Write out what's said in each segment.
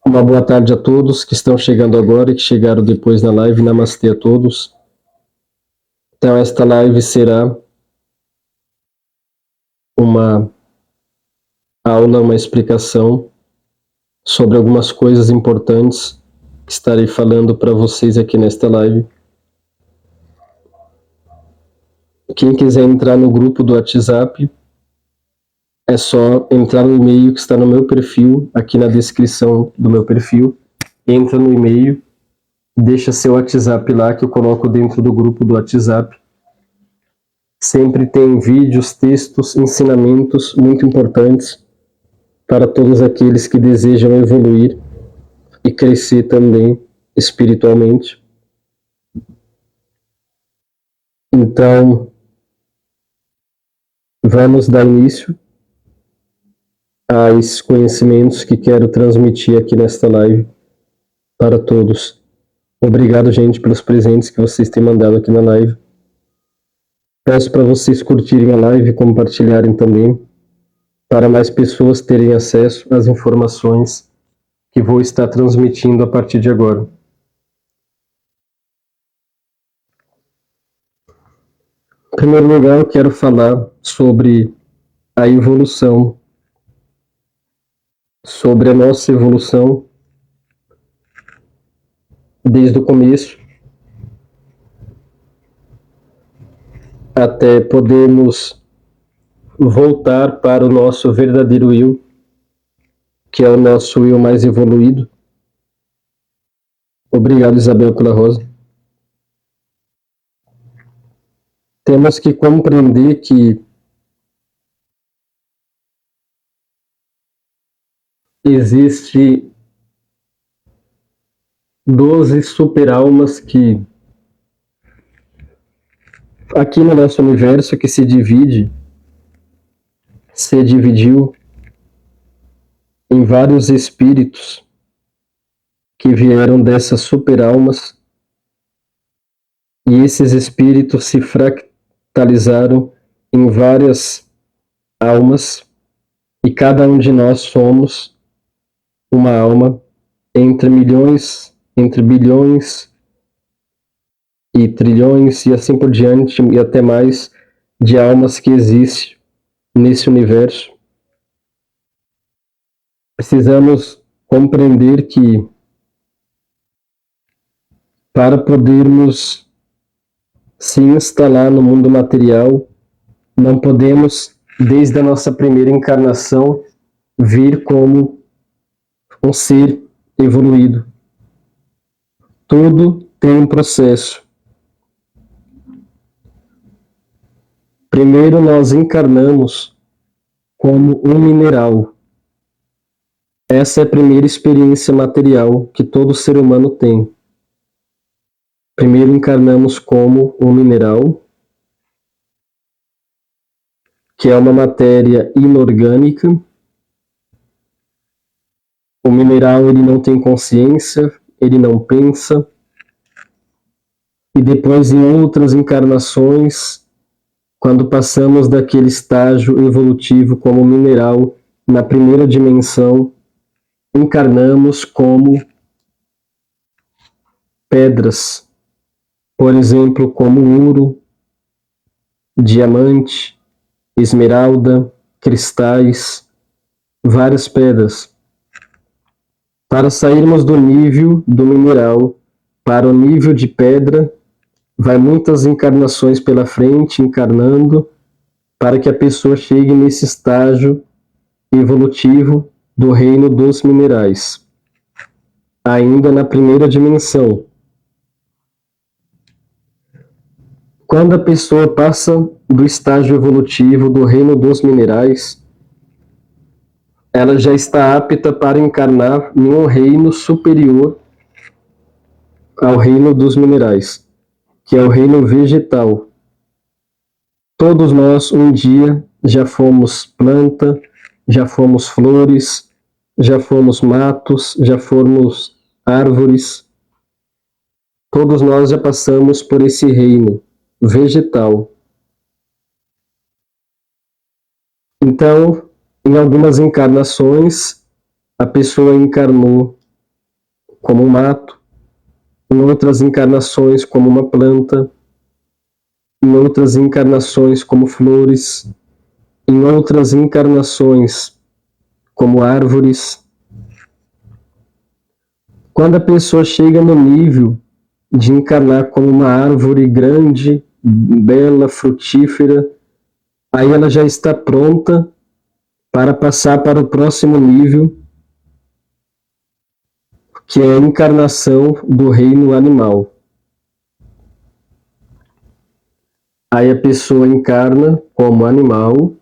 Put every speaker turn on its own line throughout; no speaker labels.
Uma boa tarde a todos que estão chegando agora e que chegaram depois na live. Namastê a todos. Então, esta live será uma aula, uma explicação sobre algumas coisas importantes que estarei falando para vocês aqui nesta live. Quem quiser entrar no grupo do WhatsApp, é só entrar no e-mail que está no meu perfil, aqui na descrição do meu perfil. Entra no e-mail, deixa seu WhatsApp lá que eu coloco dentro do grupo do WhatsApp. Sempre tem vídeos, textos, ensinamentos muito importantes para todos aqueles que desejam evoluir e crescer também espiritualmente. Então, vamos dar início a esses conhecimentos que quero transmitir aqui nesta live para todos. Obrigado, gente, pelos presentes que vocês têm mandado aqui na live. Peço para vocês curtirem a live e compartilharem também, para mais pessoas terem acesso às informações que vou estar transmitindo a partir de agora. Em primeiro lugar, eu quero falar sobre a evolução, sobre a nossa evolução desde o começo até podermos voltar para o nosso verdadeiro eu, que é o nosso eu mais evoluído. Obrigado, Isabel, pela rosa. Temos que compreender que existe 12 super-almas que aqui no nosso universo que se dividiu em vários espíritos que vieram dessas super-almas, e esses espíritos se fractalizaram em várias almas, e cada um de nós somos uma alma entre milhões, entre bilhões e trilhões e assim por diante, e até mais, de almas que existem nesse universo. Precisamos compreender que para podermos se instalar no mundo material, não podemos, desde a nossa primeira encarnação, vir como um ser evoluído. Tudo tem um processo. Primeiro nós encarnamos como um mineral. Essa é a primeira experiência material que todo ser humano tem. Primeiro encarnamos como um mineral, que é uma matéria inorgânica. O mineral ele não tem consciência, ele não pensa. E depois, em outras encarnações, quando passamos daquele estágio evolutivo como mineral, na primeira dimensão, encarnamos como pedras, por exemplo, como ouro, diamante, esmeralda, cristais, várias pedras. Para sairmos do nível do mineral para o nível de pedra, vai muitas encarnações pela frente, encarnando, para que a pessoa chegue nesse estágio evolutivo do reino dos minerais, ainda na primeira dimensão. Quando a pessoa passa do estágio evolutivo do reino dos minerais, ela já está apta para encarnar em um reino superior ao reino dos minerais, que é o reino vegetal. Todos nós um dia já fomos planta, já fomos flores, já fomos matos, já fomos árvores. Todos nós já passamos por esse reino vegetal. Então, em algumas encarnações, a pessoa encarnou como um mato, em outras encarnações como uma planta, em outras encarnações como flores, em outras encarnações como árvores. Quando a pessoa chega no nível de encarnar como uma árvore grande, bela, frutífera, aí ela já está pronta para passar para o próximo nível, que é a encarnação do reino animal. Aí a pessoa encarna como animal,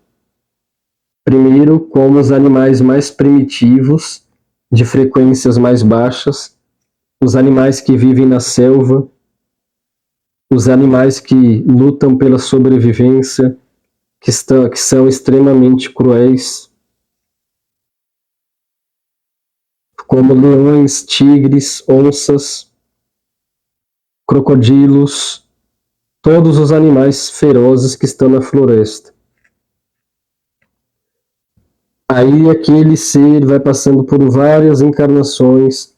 primeiro como os animais mais primitivos, de frequências mais baixas, os animais que vivem na selva, os animais que lutam pela sobrevivência, que são extremamente cruéis, como leões, tigres, onças, crocodilos, todos os animais ferozes que estão na floresta. Aí aquele ser vai passando por várias encarnações,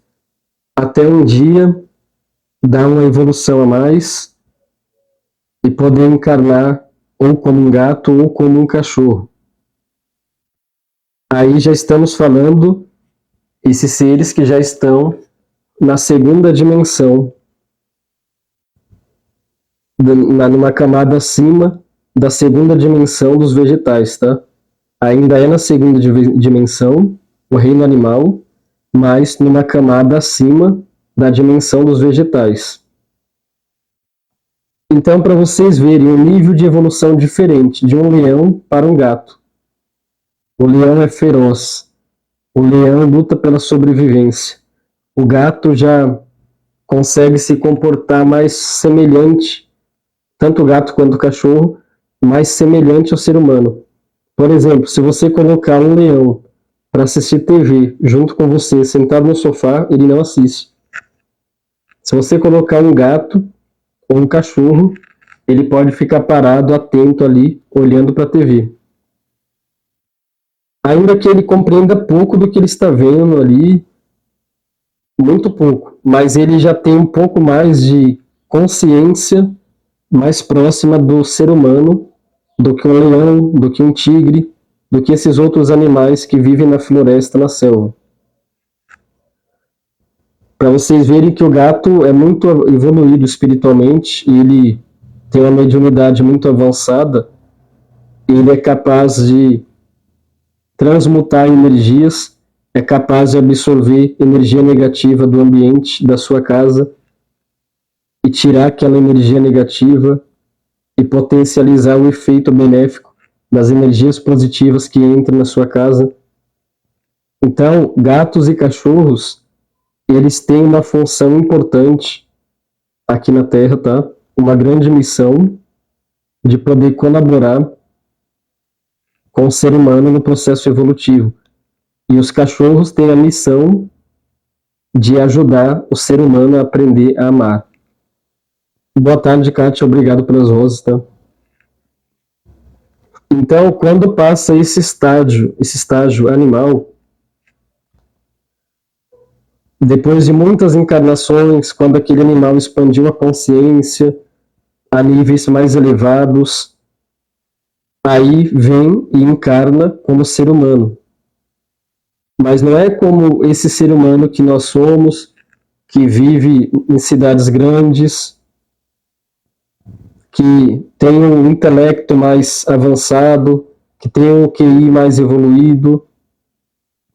até um dia dar uma evolução a mais e poder encarnar ou como um gato ou como um cachorro. Aí já estamos falando esses seres que já estão na segunda dimensão, numa camada acima da segunda dimensão dos vegetais, tá? Ainda é na segunda dimensão, o reino animal, mas numa camada acima da dimensão dos vegetais. Então, para vocês verem um nível de evolução diferente de um leão para um gato. O leão é feroz. O leão luta pela sobrevivência. O gato já consegue se comportar mais semelhante, tanto o gato quanto o cachorro, mais semelhante ao ser humano. Por exemplo, se você colocar um leão para assistir TV junto com você, sentado no sofá, ele não assiste. Se você colocar um gato ou um cachorro, ele pode ficar parado, atento ali, olhando para a TV. Ainda que ele compreenda pouco do que ele está vendo ali, muito pouco, mas ele já tem um pouco mais de consciência mais próxima do ser humano do que um leão, do que um tigre, do que esses outros animais que vivem na floresta, na selva. Para vocês verem que o gato é muito evoluído espiritualmente, e ele tem uma mediunidade muito avançada, ele é capaz de transmutar energias, é capaz de absorver energia negativa do ambiente da sua casa e tirar aquela energia negativa e potencializar o efeito benéfico das energias positivas que entram na sua casa. Então, gatos e cachorros, eles têm uma função importante aqui na Terra, tá? Uma grande missão de poder colaborar com o ser humano no processo evolutivo. E os cachorros têm a missão de ajudar o ser humano a aprender a amar. Boa tarde, Kátia. Obrigado pelas rosas, tá? Então, quando passa esse estágio animal, depois de muitas encarnações, quando aquele animal expandiu a consciência a níveis mais elevados, aí vem e encarna como ser humano. Mas não é como esse ser humano que nós somos, que vive em cidades grandes, que tem um intelecto mais avançado, que tem um QI mais evoluído.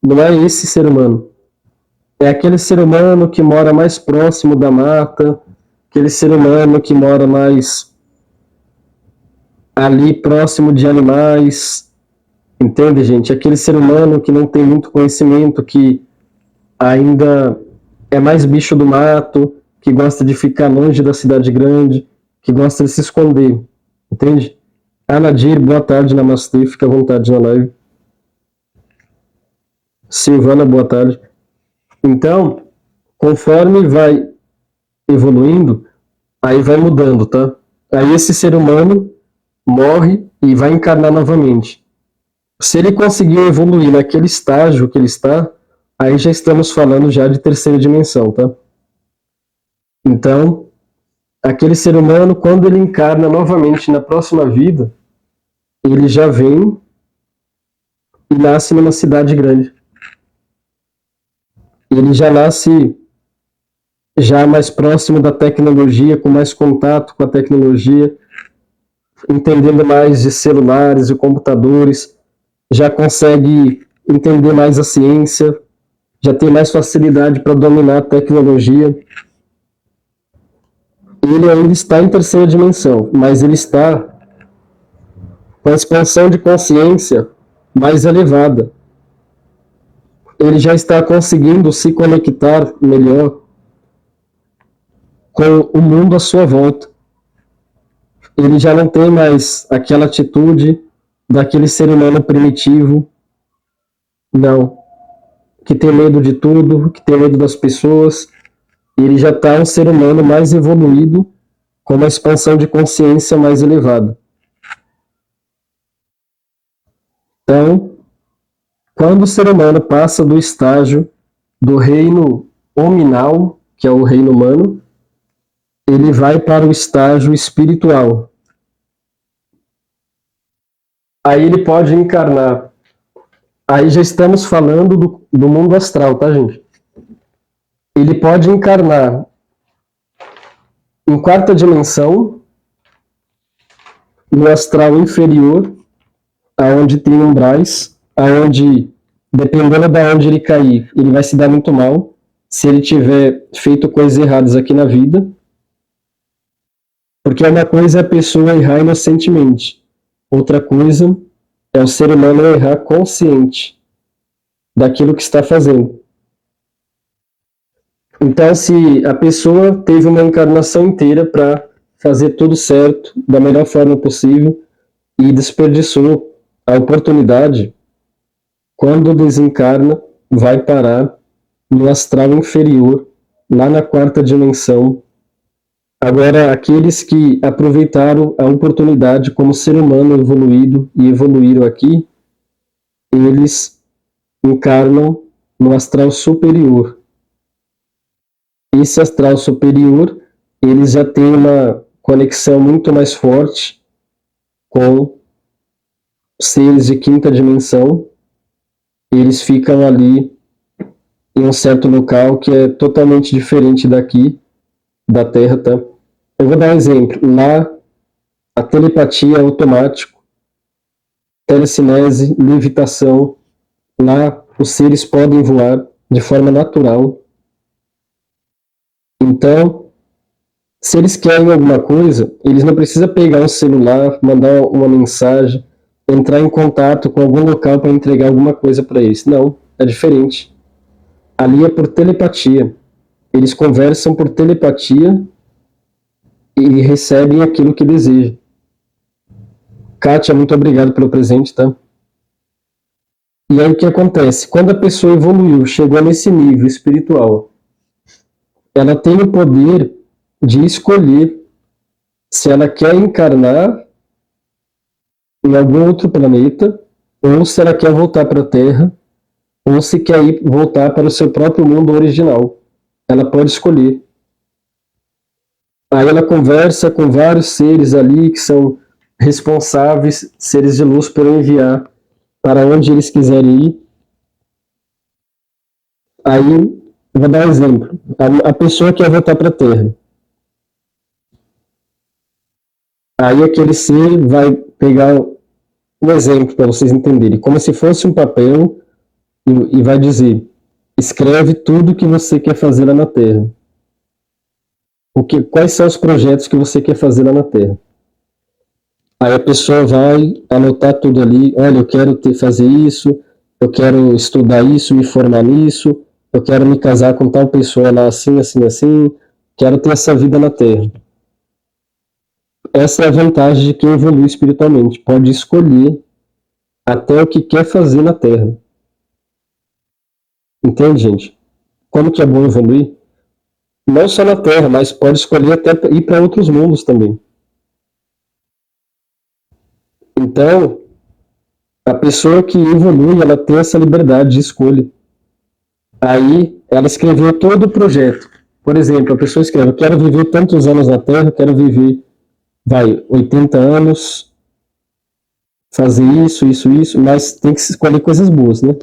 Não é esse ser humano. É aquele ser humano que mora mais próximo da mata, aquele ser humano que mora mais ali próximo de animais. Entende, gente? Aquele ser humano que não tem muito conhecimento, que ainda é mais bicho do mato, que gosta de ficar longe da cidade grande, que gosta de se esconder. Entende? Nadir, boa tarde, namastê, fica à vontade na live. Silvana, boa tarde. Então, conforme vai evoluindo, aí vai mudando, tá? Aí esse ser humano morre e vai encarnar novamente. Se ele conseguiu evoluir naquele estágio que ele está, Aí já estamos falando já de terceira dimensão, tá? Então, aquele ser humano, quando ele encarna novamente na próxima vida, ele já vem e nasce numa cidade grande. Ele já nasce já mais próximo da tecnologia, com mais contato com a tecnologia, entendendo mais de celulares e computadores, já consegue entender mais a ciência, já tem mais facilidade para dominar a tecnologia. Ele ainda está em terceira dimensão, mas ele está com a expansão de consciência mais elevada. Ele já está conseguindo se conectar melhor com o mundo à sua volta. Ele já não tem mais aquela atitude daquele ser humano primitivo, não, que tem medo de tudo, que tem medo das pessoas. Ele já está um ser humano mais evoluído, com uma expansão de consciência mais elevada. Então, quando o ser humano passa do estágio do reino hominal, que é o reino humano, ele vai para o estágio espiritual. Aí ele pode encarnar. Aí já estamos falando do mundo astral, tá, gente? Ele pode encarnar em quarta dimensão, no astral inferior, aonde tem umbrais, aonde, dependendo de onde ele cair, ele vai se dar muito mal, se ele tiver feito coisas erradas aqui na vida. Porque uma coisa é a pessoa errar inocentemente, outra coisa é o ser humano errar consciente daquilo que está fazendo. Então, se a pessoa teve uma encarnação inteira para fazer tudo certo, da melhor forma possível, e desperdiçou a oportunidade, quando desencarna, vai parar no astral inferior, lá na quarta dimensão. Agora, aqueles que aproveitaram a oportunidade como ser humano evoluído e evoluíram aqui, eles encarnam no astral superior. Esse astral superior, eles já têm uma conexão muito mais forte com seres de quinta dimensão. Eles ficam ali em um certo local que é totalmente diferente daqui, da Terra, tá? Eu vou dar um exemplo. Lá, a telepatia é automático, telecinese, levitação. Lá, os seres podem voar de forma natural. Então, se eles querem alguma coisa, eles não precisam pegar um celular, mandar uma mensagem, entrar em contato com algum local para entregar alguma coisa para eles. Não, é diferente. Ali é por telepatia. Eles conversam por telepatia e recebem aquilo que desejam. Kátia, muito obrigado pelo presente, tá? E aí o que acontece? Quando a pessoa evoluiu, chegou nesse nível espiritual, ela tem o poder de escolher se ela quer encarnar em algum outro planeta, ou se ela quer voltar para a Terra, ou se quer voltar para o seu próprio mundo original. Ela pode escolher. Aí ela conversa com vários seres ali que são responsáveis, seres de luz, por enviar para onde eles quiserem ir. Aí, vou dar um exemplo. A pessoa quer voltar para a Terra. Aí aquele ser vai pegar um exemplo para vocês entenderem, como se fosse um papel e vai dizer: escreve tudo que você quer fazer lá na Terra. Quais são os projetos que você quer fazer lá na Terra? Aí a pessoa vai anotar tudo ali. Olha, eu quero fazer isso, eu quero estudar isso, me formar nisso, eu quero me casar com tal pessoa lá assim, assim, assim, quero ter essa vida na Terra. Essa é a vantagem de quem evolui espiritualmente. Pode escolher até o que quer fazer na Terra. Entende, gente? Como que é bom evoluir? Não só na Terra, mas pode escolher até ir para outros mundos também. Então, a pessoa que evolui, ela tem essa liberdade de escolha. Aí ela escreveu todo o projeto. Por exemplo, a pessoa escreve: eu quero viver tantos anos na Terra, eu quero viver, 80 anos, fazer isso, mas tem que escolher coisas boas, né?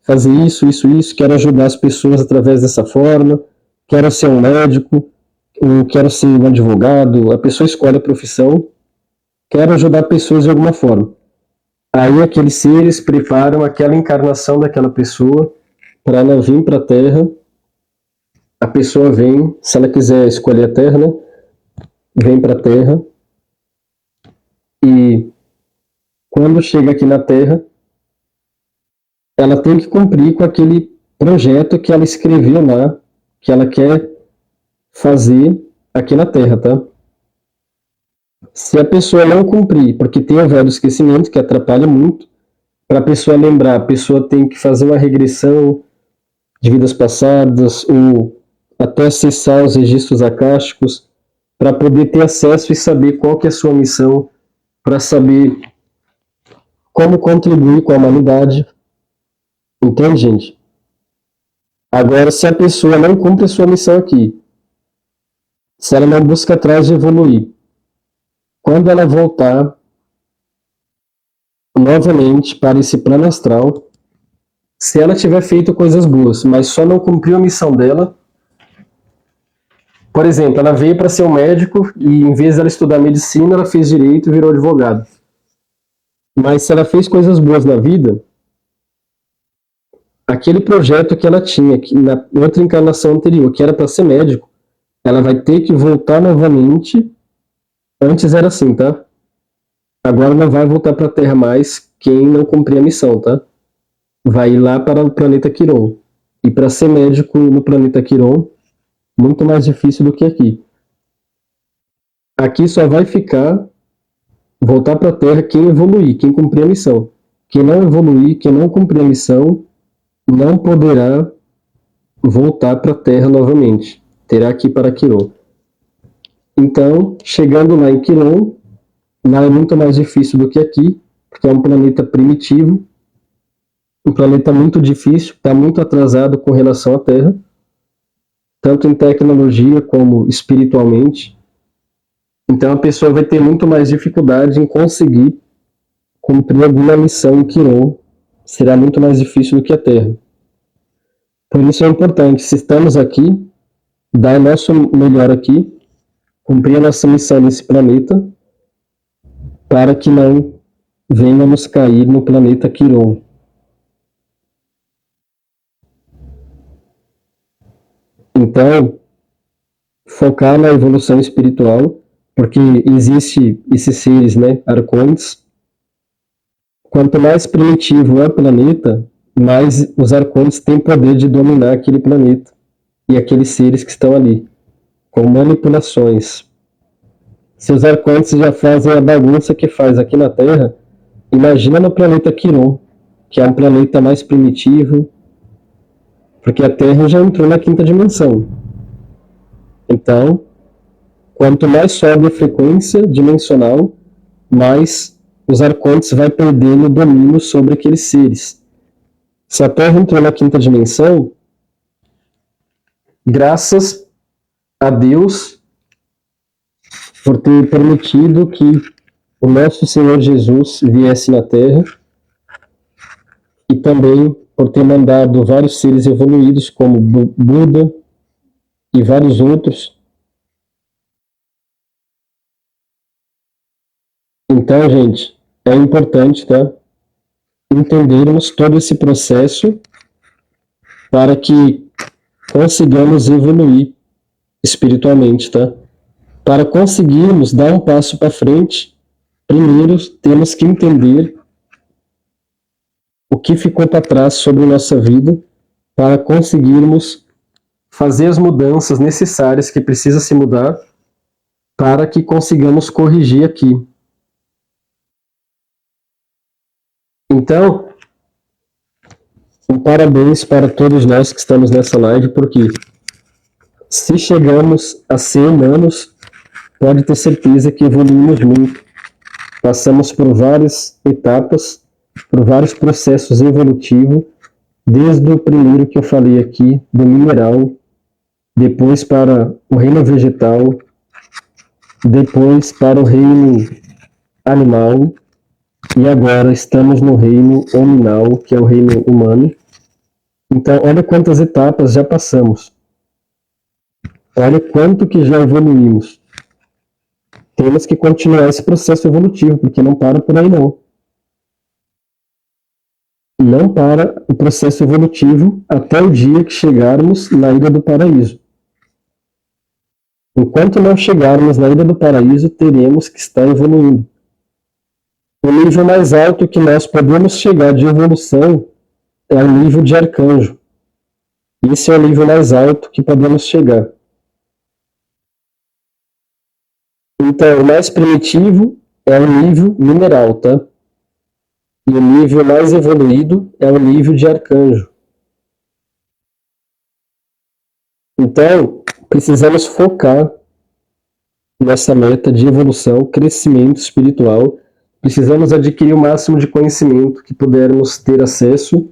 Fazer isso, quero ajudar as pessoas através dessa forma, quero ser um médico, eu quero ser um advogado. A pessoa escolhe a profissão, quero ajudar pessoas de alguma forma. Aí aqueles seres preparam aquela encarnação daquela pessoa para ela vir para a Terra. A pessoa vem, se ela quiser escolher a Terra, né? Vem para a Terra e quando chega aqui na Terra, ela tem que cumprir com aquele projeto que ela escreveu lá, que ela quer fazer aqui na Terra, tá? Se a pessoa não cumprir, porque tem o véu do esquecimento que atrapalha muito, para a pessoa lembrar, a pessoa tem que fazer uma regressão de vidas passadas ou até acessar os registros akáshicos para poder ter acesso e saber qual que é a sua missão, para saber como contribuir com a humanidade. Entende, gente? Agora, se a pessoa não cumpre a sua missão aqui, se ela não busca atrás de evoluir, quando ela voltar novamente para esse plano astral, se ela tiver feito coisas boas, mas só não cumpriu a missão dela, por exemplo, ela veio para ser um médico e em vez de ela estudar medicina, ela fez direito e virou advogado. Mas se ela fez coisas boas na vida, aquele projeto que ela tinha que na outra encarnação anterior, que era para ser médico, ela vai ter que voltar novamente. Antes era assim, tá? Agora não vai voltar para a Terra mais quem não cumprir a missão, tá? Vai ir lá para o planeta Quiron. E para ser médico no planeta Quiron, muito mais difícil do que aqui. Aqui só vai voltar para a Terra quem evoluir, quem cumprir a missão. Quem não evoluir, quem não cumprir a missão, não poderá voltar para a Terra novamente. Terá que ir para Quiron. Então, chegando lá em Quiron, lá é muito mais difícil do que aqui, porque é um planeta primitivo, um planeta muito difícil, está muito atrasado com relação à Terra, tanto em tecnologia como espiritualmente. Então a pessoa vai ter muito mais dificuldade em conseguir cumprir alguma missão em Quiron. Será muito mais difícil do que a Terra. Por isso é importante, se estamos aqui, dar o nosso melhor aqui, cumprir a nossa missão nesse planeta, para que não venhamos cair no planeta Quiron. Então, focar na evolução espiritual, porque existe esses seres, né, arcontes. Quanto mais primitivo é o planeta, mais os arcontes têm poder de dominar aquele planeta e aqueles seres que estão ali, com manipulações. Se os arcontes já fazem a bagunça que faz aqui na Terra, imagina no planeta Quiron, que é um planeta mais primitivo, porque a Terra já entrou na quinta dimensão. Então, quanto mais sobe a frequência dimensional, mais os arcontes vai perdendo o domínio sobre aqueles seres. Se a Terra entrou na quinta dimensão, graças a Deus por ter permitido que o nosso Senhor Jesus viesse na Terra e também por ter mandado vários seres evoluídos como Buda e vários outros. Então, gente, é importante, tá, entendermos todo esse processo para que consigamos evoluir espiritualmente, tá? Para conseguirmos dar um passo para frente, primeiro temos que entender o que ficou para trás sobre nossa vida para conseguirmos fazer as mudanças necessárias que precisa se mudar para que consigamos corrigir aqui. Então, um parabéns para todos nós que estamos nessa live, porque se chegamos a ser humanos, pode ter certeza que evoluímos muito. Passamos por várias etapas, por vários processos evolutivos, desde o primeiro que eu falei aqui, do mineral, depois para o reino vegetal, depois para o reino animal, e agora estamos no reino hominal, que é o reino humano. Então, olha quantas etapas já passamos. Olha quanto que já evoluímos. Temos que continuar esse processo evolutivo, porque não para por aí não. Não para o processo evolutivo até o dia que chegarmos na Ilha do Paraíso. Enquanto não chegarmos na Ilha do Paraíso, teremos que estar evoluindo. O nível mais alto que nós podemos chegar de evolução é o nível de arcanjo. Esse é o nível mais alto que podemos chegar. Então, o mais primitivo é o nível mineral, tá? E o nível mais evoluído é o nível de arcanjo. Então, precisamos focar nessa meta de evolução, crescimento espiritual. Precisamos adquirir o máximo de conhecimento que pudermos ter acesso.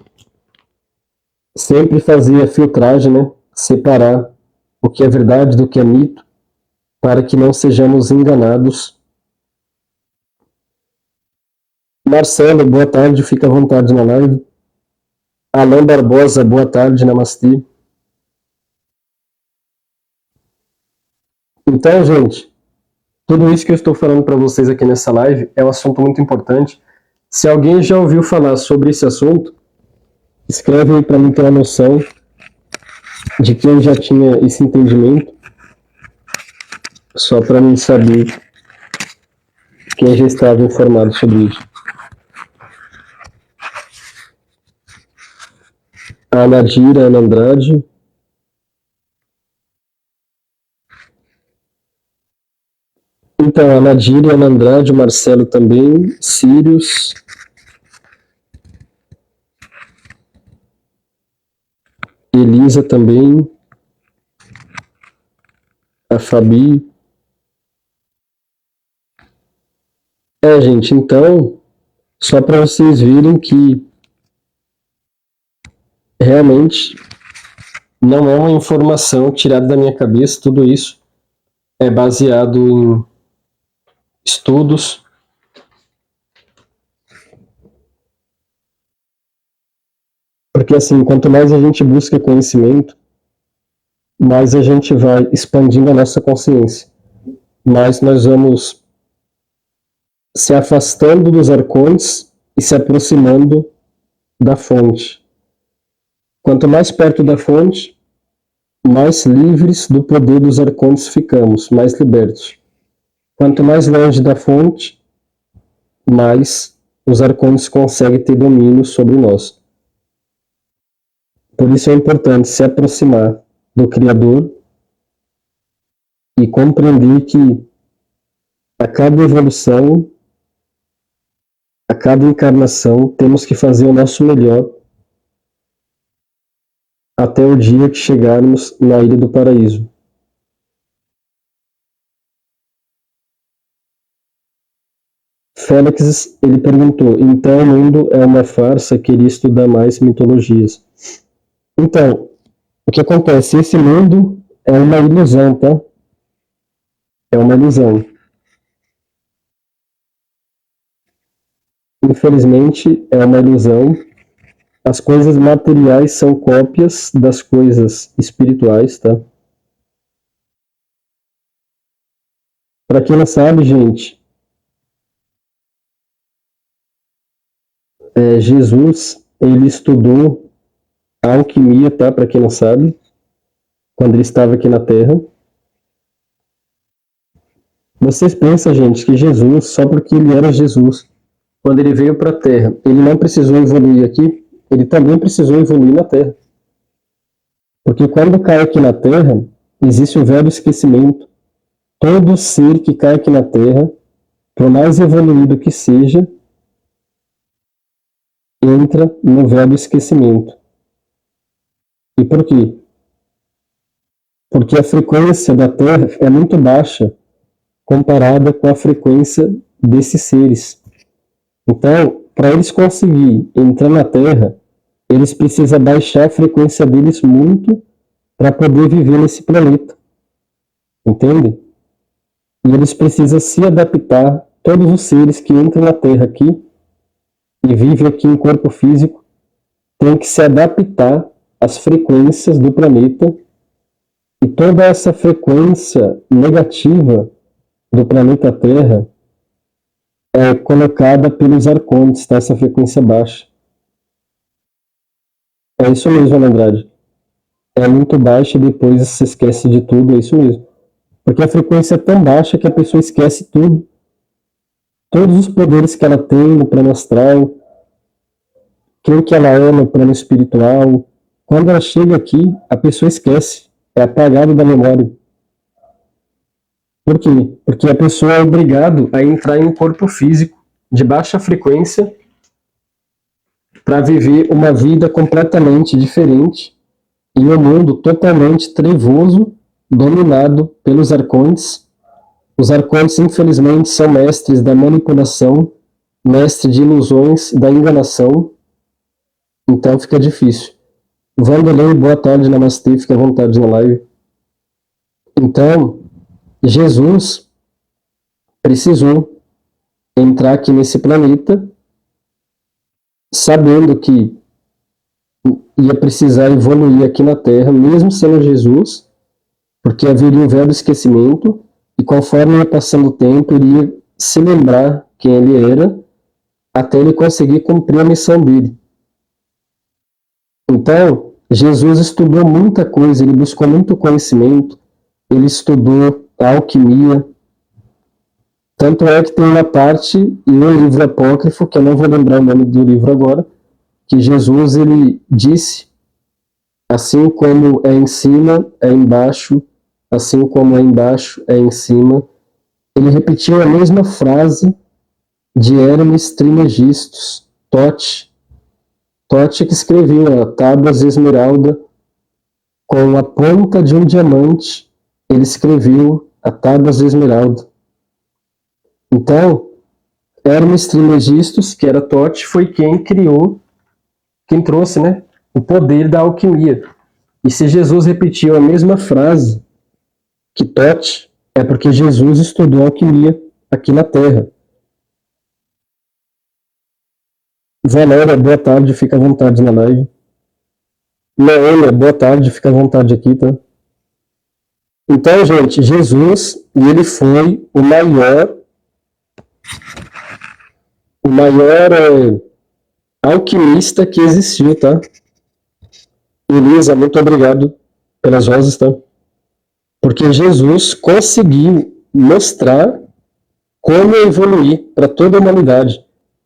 Sempre fazer a filtragem, né? Separar o que é verdade do que é mito, para que não sejamos enganados. Marcelo, boa tarde, fica à vontade na live. Alain Barbosa, boa tarde, namastê. Então, gente, tudo isso que eu estou falando para vocês aqui nessa live é um assunto muito importante. Se alguém já ouviu falar sobre esse assunto, escreve aí para mim ter uma noção de quem já tinha esse entendimento, só para mim saber quem já estava informado sobre isso. A Nadira Ana Andrade. Então, a Nadira Ana Andrade, o Marcelo também, Sirius, Elisa também, a Fabi. Gente, então, só para vocês verem que realmente não é uma informação tirada da minha cabeça, tudo isso é baseado em estudos. Porque assim, quanto mais a gente busca conhecimento, mais a gente vai expandindo a nossa consciência. Mais nós vamos se afastando dos arcontes e se aproximando da fonte. Quanto mais perto da fonte, mais livres do poder dos arcontes ficamos, mais libertos. Quanto mais longe da fonte, mais os arcontes conseguem ter domínio sobre nós. Por isso é importante se aproximar do Criador e compreender que a cada evolução, a cada encarnação, temos que fazer o nosso melhor até o dia que chegarmos na Ilha do Paraíso. Félix, ele perguntou, então o mundo é uma farsa, queria estudar mais mitologias. Então, o que acontece? Esse mundo é uma ilusão, tá? É uma ilusão. Infelizmente, é uma ilusão. As coisas materiais são cópias das coisas espirituais, tá? Para quem não sabe, gente, Jesus, ele estudou a alquimia, tá? Para quem não sabe, quando ele estava aqui na Terra. Vocês pensam, gente, que Jesus, só porque ele era Jesus, quando ele veio para a Terra, ele não precisou evoluir aqui, ele também precisou evoluir na Terra. Porque quando cai aqui na Terra, existe um velho esquecimento. Todo ser que cai aqui na Terra, por mais evoluído que seja, entra no velho esquecimento. E por quê? Porque a frequência da Terra é muito baixa comparada com a frequência desses seres. Então, para eles conseguirem entrar na Terra, eles precisam baixar a frequência deles muito para poder viver nesse planeta. Entende? E eles precisam se adaptar, todos os seres que entram na Terra aqui e vivem aqui em corpo físico, têm que se adaptar às frequências do planeta, e toda essa frequência negativa do planeta Terra é colocada pelos arcontes, tá? Essa frequência baixa. É isso mesmo, Andrade. É muito baixa e depois você esquece de tudo, é isso mesmo. Porque a frequência é tão baixa que a pessoa esquece tudo. Todos os poderes que ela tem no plano astral, quem que ela é no plano espiritual. Quando ela chega aqui, a pessoa esquece. É apagado da memória. Por quê? Porque a pessoa é obrigada a entrar em um corpo físico de baixa frequência para viver uma vida completamente diferente em um mundo totalmente trevoso, dominado pelos arcontes. Os arcontes, infelizmente, são mestres da manipulação, mestres de ilusões, da enganação. Então fica difícil. Vanderlei, boa tarde, namastê, fica à vontade na live. Então, Jesus precisou entrar aqui nesse planeta sabendo que ia precisar evoluir aqui na Terra, mesmo sendo Jesus, porque haveria um velho esquecimento, e conforme ia passando o tempo, iria se lembrar quem ele era, até ele conseguir cumprir a missão dele. Então, Jesus estudou muita coisa, ele buscou muito conhecimento, ele estudou a alquimia. Tanto é que tem uma parte em um livro apócrifo, que eu não vou lembrar o nome do livro agora, que Jesus ele disse, assim como é em cima, é embaixo, assim como é embaixo, é em cima. Ele repetiu a mesma frase de Hermes Trismegistus, Tote que escreveu a Tábuas de Esmeralda com a ponta de um diamante, ele escreveu a Tábuas de Esmeralda. Então, Hermes Trismegistus, que era Tote, foi quem criou, quem trouxe, né, o poder da alquimia. E se Jesus repetiu a mesma frase que Tote, é porque Jesus estudou alquimia aqui na Terra. Valéria, boa tarde, fica à vontade na live. Leônia, boa tarde, fica à vontade aqui, tá? Então, gente, Jesus, ele foi o maior alquimista que existiu, tá? Elisa, muito obrigado pelas rosas, tá? Porque Jesus conseguiu mostrar como evoluir para toda a humanidade.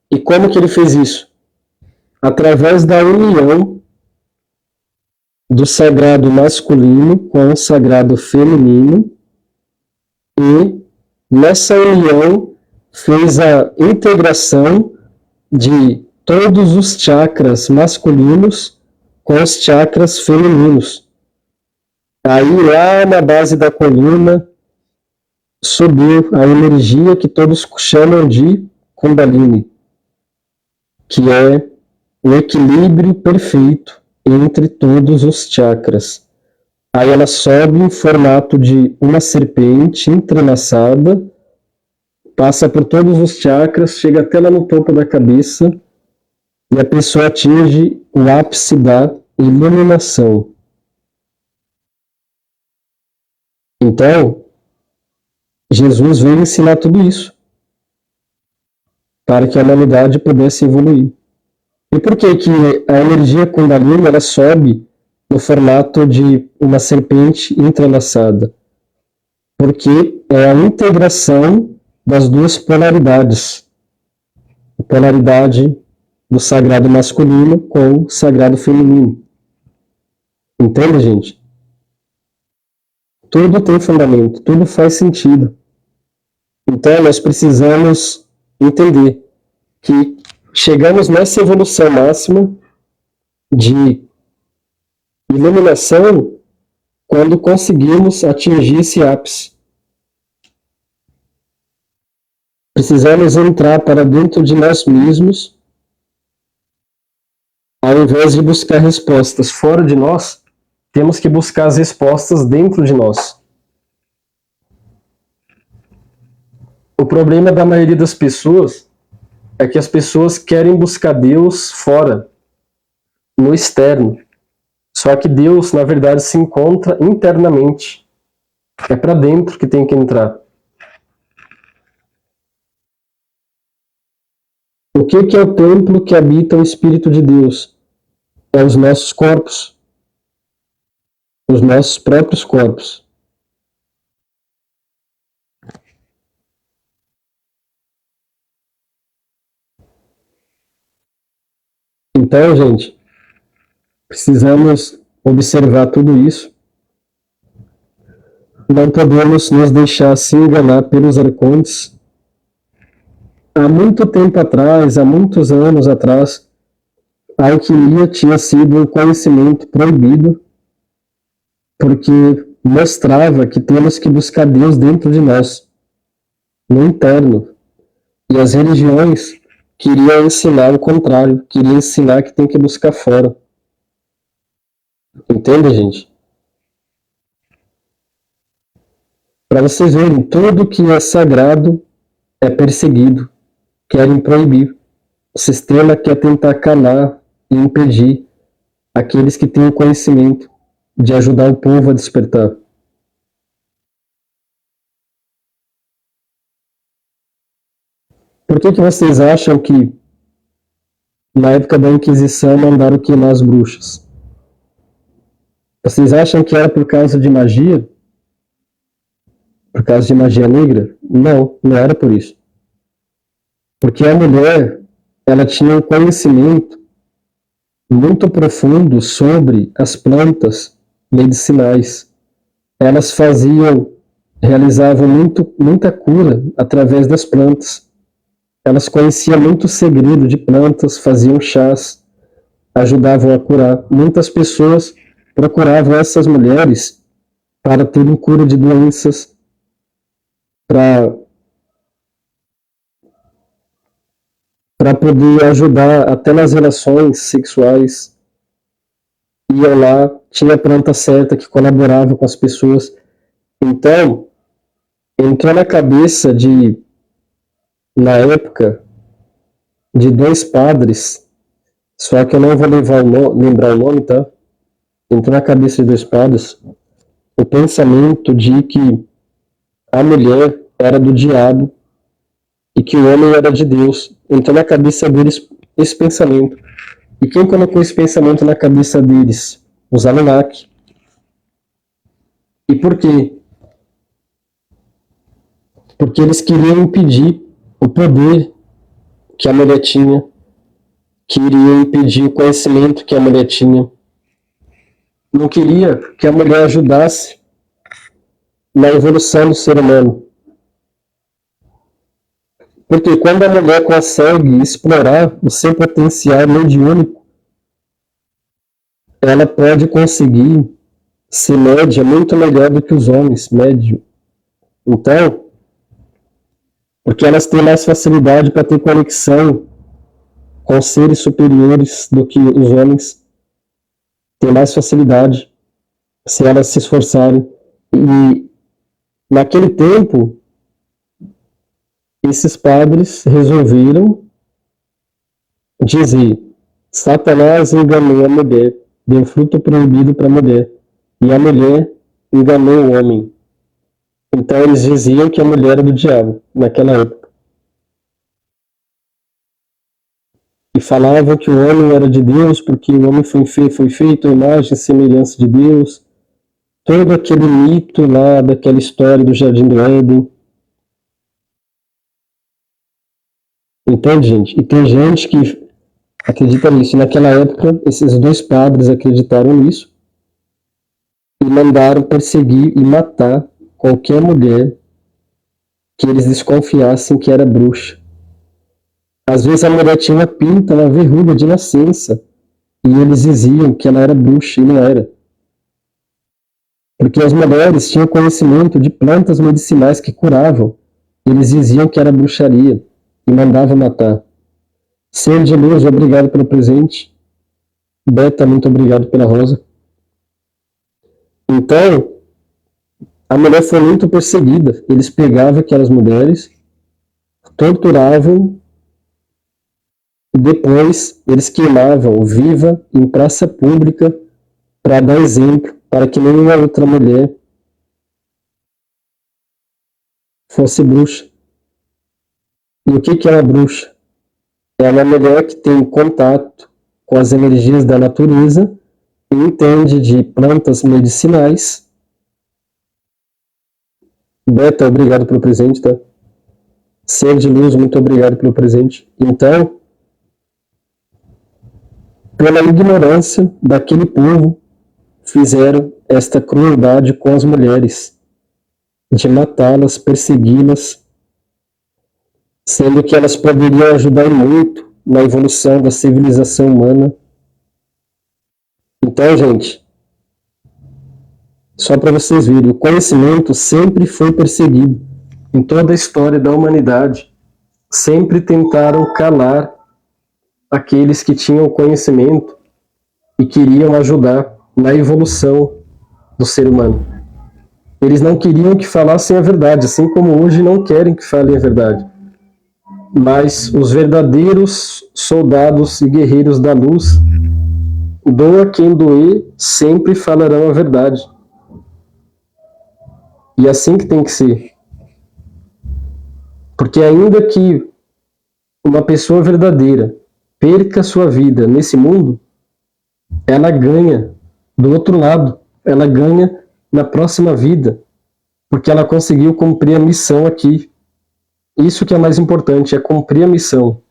E como que ele fez isso? Através da união do sagrado masculino com o sagrado feminino, e nessa união fez a integração de todos os chakras masculinos com os chakras femininos. Aí lá na base da coluna subiu a energia que todos chamam de Kundalini, que é o equilíbrio perfeito entre todos os chakras. Aí ela sobe em formato de uma serpente entrelaçada, passa por todos os chakras, chega até lá no topo da cabeça, e a pessoa atinge o ápice da iluminação. Então, Jesus veio ensinar tudo isso, para que a humanidade pudesse evoluir. E por que que a energia Kundalini ela sobe no formato de uma serpente entrelaçada? Porque é a integração das duas polaridades. A polaridade do sagrado masculino com o sagrado feminino. Entende, gente? Tudo tem fundamento, tudo faz sentido. Então, nós precisamos entender que chegamos nessa evolução máxima de iluminação quando conseguimos atingir esse ápice. Precisamos entrar para dentro de nós mesmos Ao invés de buscar respostas fora de nós, temos que buscar as respostas dentro de nós. O problema da maioria das pessoas é que as pessoas querem buscar Deus fora, no externo. Só que Deus, na verdade, se encontra internamente. É para dentro que tem que entrar. O que é o templo que habita o Espírito de Deus? É os nossos corpos. Os nossos próprios corpos. Então, gente, precisamos observar tudo isso. Não podemos nos deixar se enganar pelos arcontes. Há muito tempo atrás, há muitos anos atrás, a alquimia tinha sido um conhecimento proibido, porque mostrava que temos que buscar Deus dentro de nós, no interno. E as religiões queriam ensinar o contrário, queriam ensinar que tem que buscar fora. Entende, gente? Para vocês verem, tudo que é sagrado é perseguido, querem proibir. O sistema quer tentar calar e impedir aqueles que têm o conhecimento de ajudar o povo a despertar. Por que vocês acham que na época da Inquisição mandaram queimar as bruxas? Vocês acham que era por causa de magia? Por causa de magia negra? Não, não era por isso. Porque a mulher, ela tinha um conhecimento muito profundo sobre as plantas medicinais. Elas realizavam muita cura através das plantas. Elas conheciam muito segredo de plantas, faziam chás, ajudavam a curar. Muitas pessoas procuravam essas mulheres para terem cura de doenças, para poder ajudar até nas relações sexuais. Ia lá, tinha a planta certa que colaborava com as pessoas. Então, entrou na cabeça na época, de dois padres, só que eu não vou lembrar o nome, tá? Entrou na cabeça de dois padres o pensamento de que a mulher era do diabo e que o homem era de Deus. Entrou na cabeça deles esse pensamento. E quem colocou esse pensamento na cabeça deles? Os Anunnaki. E por quê? Porque eles queriam impedir o poder que a mulher tinha, queriam impedir o conhecimento que a mulher tinha. Não queria que a mulher ajudasse na evolução do ser humano. Porque quando a mulher consegue explorar o seu potencial mediúnico, ela pode conseguir ser média muito melhor do que os homens, médio. Então, porque elas têm mais facilidade para ter conexão com seres superiores do que os homens, têm mais facilidade se elas se esforçarem. E naquele tempo, esses padres resolveram dizer: Satanás enganou a mulher, deu fruto proibido para a mulher, e a mulher enganou o homem. Então eles diziam que a mulher era do diabo, naquela época. E falavam que o homem era de Deus, porque o homem foi feito à imagem e semelhança de Deus. Todo aquele mito lá, daquela história do Jardim do Éden. Entende, gente? E tem gente que acredita nisso. E naquela época, esses dois padres acreditaram nisso e mandaram perseguir e matar qualquer mulher que eles desconfiassem que era bruxa. Às vezes a mulher tinha uma pinta, uma verruga de nascença, e eles diziam que ela era bruxa e não era. Porque as mulheres tinham conhecimento de plantas medicinais que curavam. Eles diziam que era bruxaria e mandavam matar. Ser de luz, obrigado pelo presente. Beta, muito obrigado pela rosa. Então, a mulher foi muito perseguida. Eles pegavam aquelas mulheres, torturavam e depois eles queimavam viva em praça pública para dar exemplo, para que nenhuma outra mulher fosse bruxa. E o que é uma bruxa? É uma mulher que tem contato com as energias da natureza e entende de plantas medicinais. Beta, obrigado pelo presente, tá? Ser de luz, muito obrigado pelo presente. Então, pela ignorância daquele povo, fizeram esta crueldade com as mulheres, de matá-las, persegui-las, sendo que elas poderiam ajudar muito na evolução da civilização humana. Então, gente, só para vocês verem, o conhecimento sempre foi perseguido. Em toda a história da humanidade, sempre tentaram calar aqueles que tinham conhecimento e queriam ajudar na evolução do ser humano. Eles não queriam que falassem a verdade, assim como hoje não querem que falem a verdade. Mas os verdadeiros soldados e guerreiros da luz, doa quem doer, sempre falarão a verdade. E assim que tem que ser. Porque ainda que uma pessoa verdadeira perca sua vida nesse mundo, ela ganha do outro lado, ela ganha na próxima vida, porque ela conseguiu cumprir a missão aqui. Isso que é mais importante, é cumprir a missão.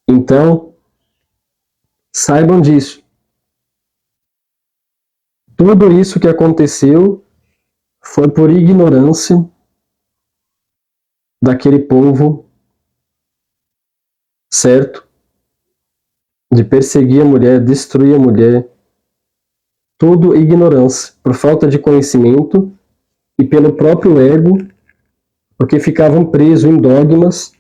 Então, saibam disso. Tudo isso que aconteceu foi por ignorância daquele povo, certo? De perseguir a mulher, destruir a mulher. Tudo ignorância, por falta de conhecimento e pelo próprio ego, porque ficavam presos em dogmas,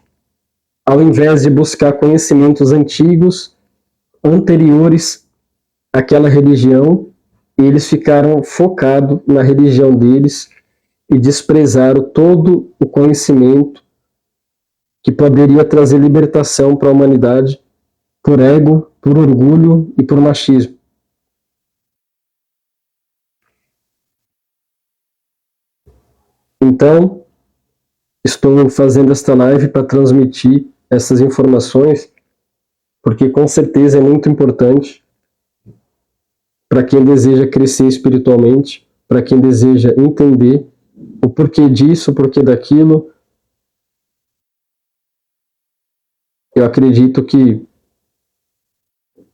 ao invés de buscar conhecimentos antigos, anteriores àquela religião, eles ficaram focados na religião deles e desprezaram todo o conhecimento que poderia trazer libertação para a humanidade por ego, por orgulho e por machismo. Então, estou fazendo esta live para transmitir essas informações, porque com certeza é muito importante para quem deseja crescer espiritualmente, para quem deseja entender o porquê disso, o porquê daquilo. Eu acredito que,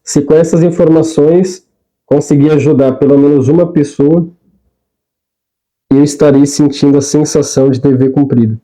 se com essas informações conseguir ajudar pelo menos uma pessoa, eu estarei sentindo a sensação de dever cumprido.